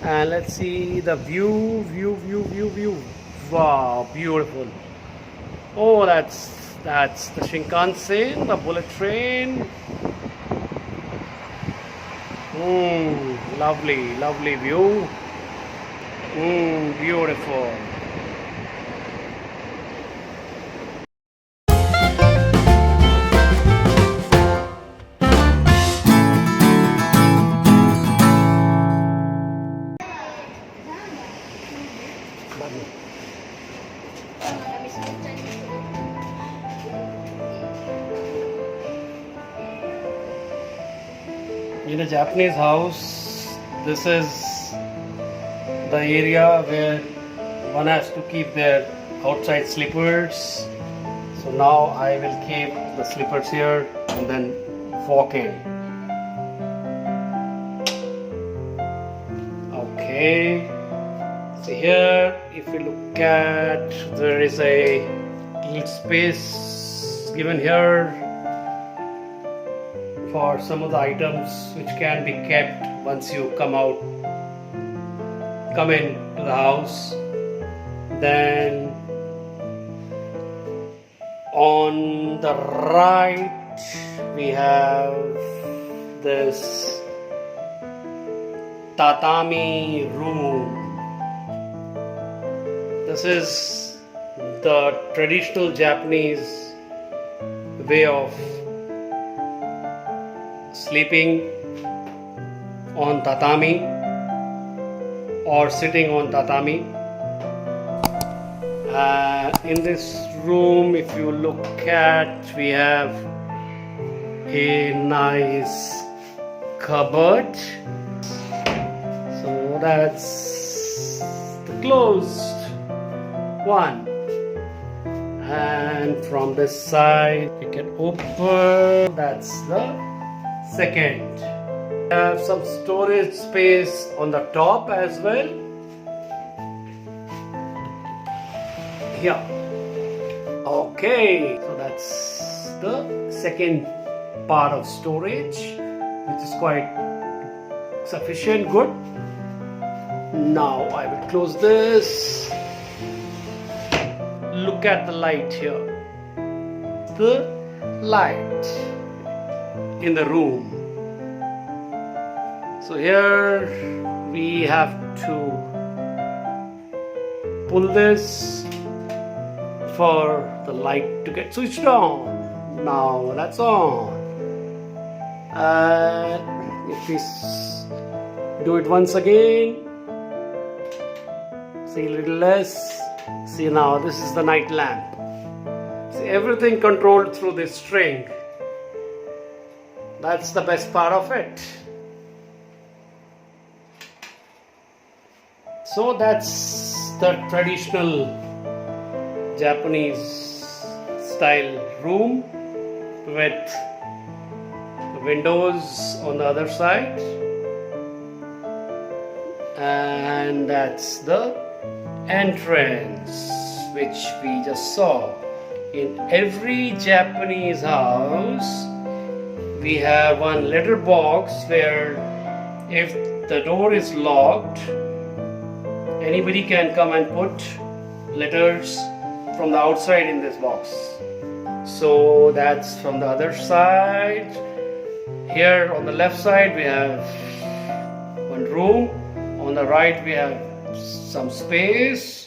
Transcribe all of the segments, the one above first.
And let's see the view. Wow, beautiful. Oh, that's the Shinkansen, the bullet train. Lovely view. Beautiful. In a Japanese house, this is the area where one has to keep their outside slippers. So now I will keep the slippers here and then walk in. Okay. So here, if you look at, there is a little space given here for some of the items which can be kept once you come into the house. Then on the right we have this Tatami room. This is the traditional Japanese way of sleeping on tatami or sitting on tatami. In this room, if you look at, we have a nice cupboard. So that's the closed one. And from this side, you can open. That's the second. We have some storage space on the top as well. Here. Okay, so that's the second part of storage, which is quite sufficient, good. Now I will close this. Look at the light here. The light in the room. So here we have to pull this for the light to get switched on. Now that's on. If we do it once again, see a little less. See, now this is the night lamp. See, everything controlled through this string. That's the best part of it. So that's the traditional Japanese style room with windows on the other side, and that's the entrance which we just saw. In every Japanese house we have one letter box where if the door is locked, anybody can come and put letters from the outside in this box. So that's from the other side. Here on the left side we have one room. On the right we have some space.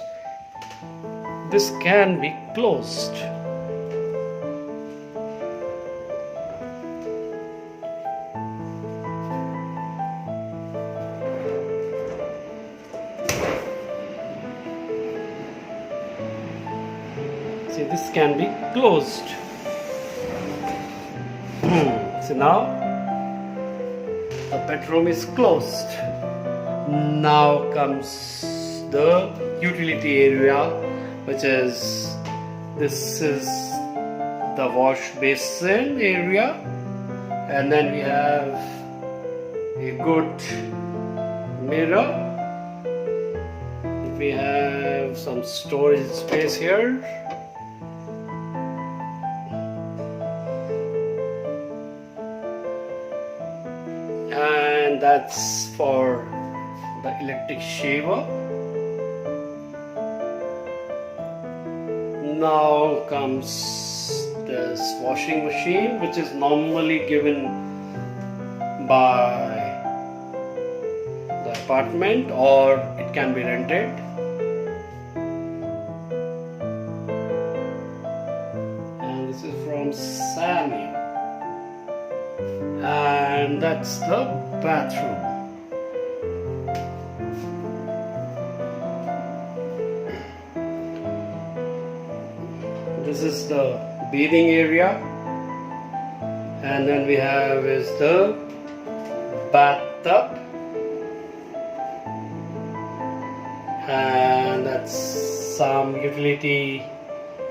This can be closed. See, this can be closed. So now the bedroom is closed. Now comes the utility area, which is, this is the wash basin area, and then we have a good mirror. We have some storage space here. And that's for the electric shaver. Now comes this washing machine, which is normally given by the apartment or it can be rented. And this is from Sammy. And that's the bathroom. This is the bathing area, and then we have is the bathtub, and that's some utility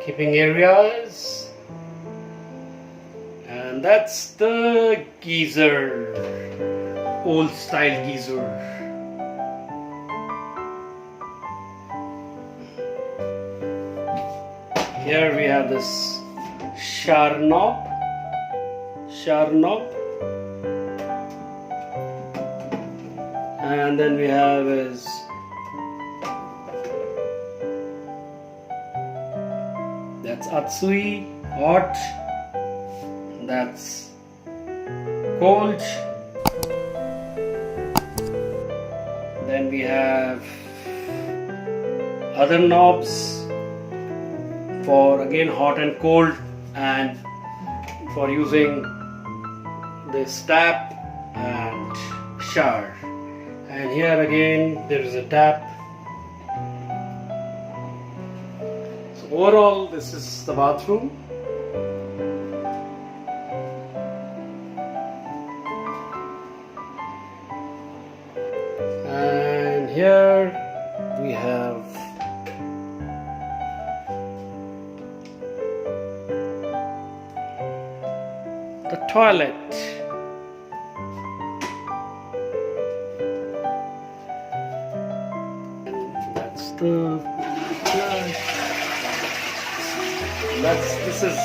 keeping areas, and that's the geyser, old style geyser. Here we have this shower knob, and then we have is that's Atsui, hot, that's cold. Then we have other knobs for again hot and cold, and for using this tap and shower. And here again there is a tap. So overall this is the bathroom. And here we have the toilet. And that's the flush. This is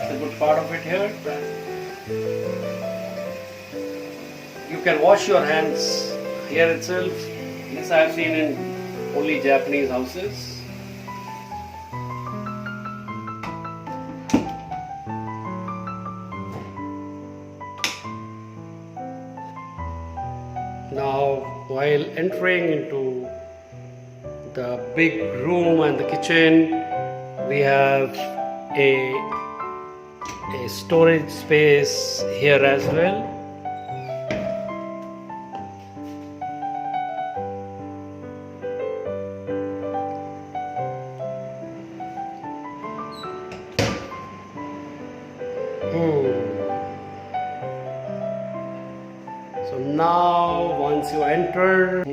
the good part of it here. You can wash your hands here itself. This I have seen in only Japanese houses. Now, while entering into the big room and the kitchen, we have a storage space here as well. So now once you enter,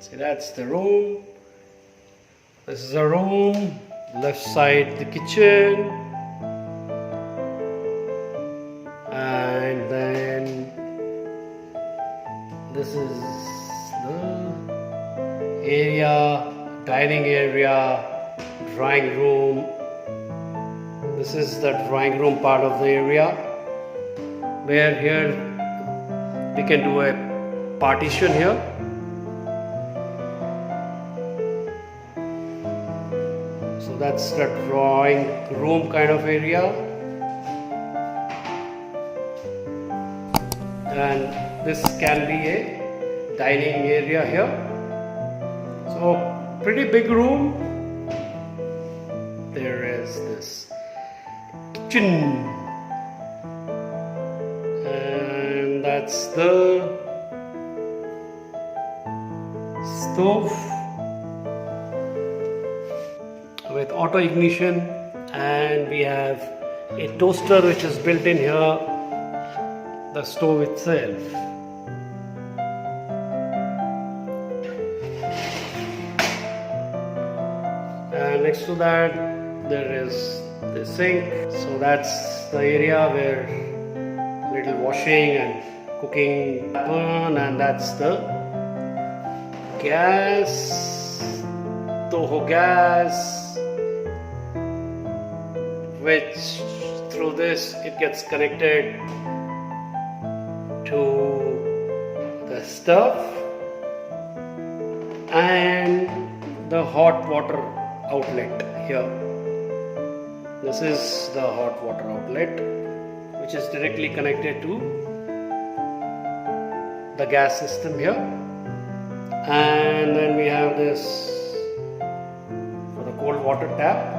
see, that's the room. This is a room, left side the kitchen, and then this is the area, dining area, drawing room. This is the drawing room part of the area, where here we can do a partition here. So that's the drawing room kind of area, and this can be a dining area here. So pretty big room. There is this kitchen, and that's the stove with auto ignition, and we have a toaster which is built in here, the stove itself. And next to that there is the sink. So that's the area where little washing and cooking happen, and that's the gas, Toho gas, which through this it gets connected to the stove, and the hot water outlet here. This is the hot water outlet, which is directly connected to the gas system here. And then we have this for the cold water tap.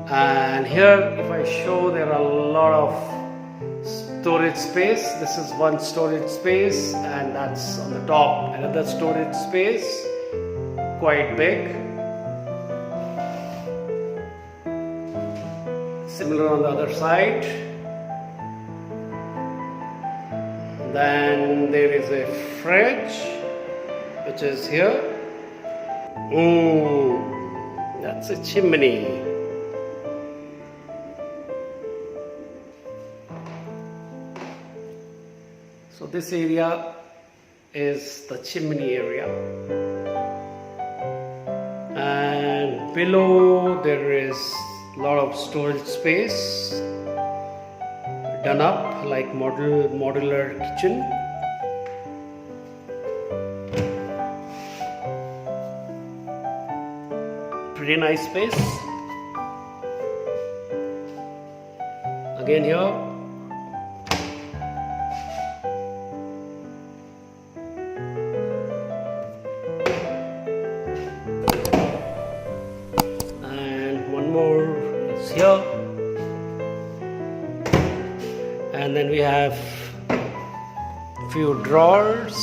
And here, if I show, there are a lot of storage space. This is one storage space, and that's on the top another storage space, quite big. Similar on the other side. Then there is a fridge, which is here. That's a chimney. So this area is the chimney area, and below there is a lot of storage space done up like modular kitchen. Pretty nice space. Again here. Here, and then we have a few drawers,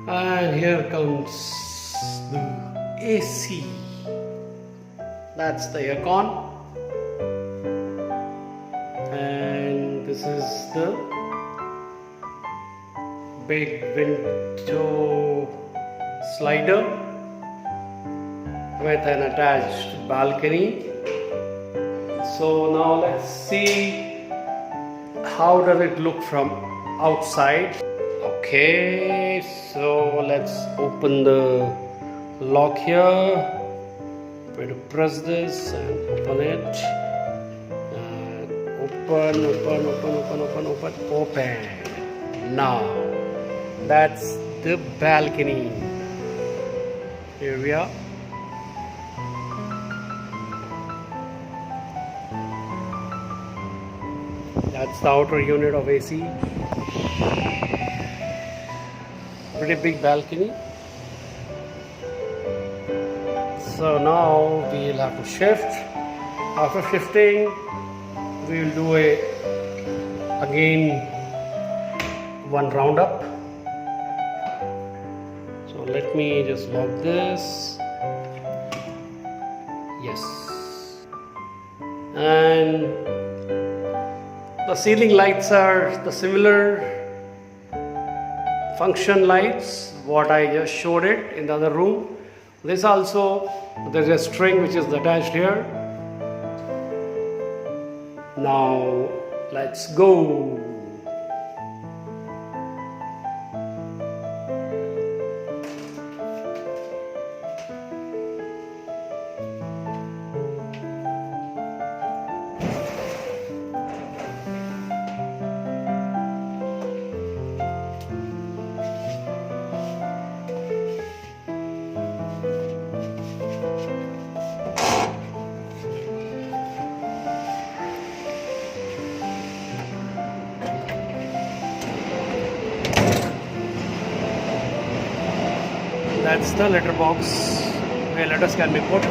and here comes the AC. That's the aircon, and this is the big window slider with an attached balcony. So now let's see how does it look from outside. Okay, so let's open the lock here. Try to press this and open it. Open. Now that's the balcony area. That's the outer unit of AC. Pretty big balcony. So now we'll have to shift. After shifting, we'll do again one roundup. So let me just lock this. Yes. And the ceiling lights are the similar function lights what I just showed it in the other room. This also, there's a string which is attached here. Now let's go. That's the letterbox where letters can be put.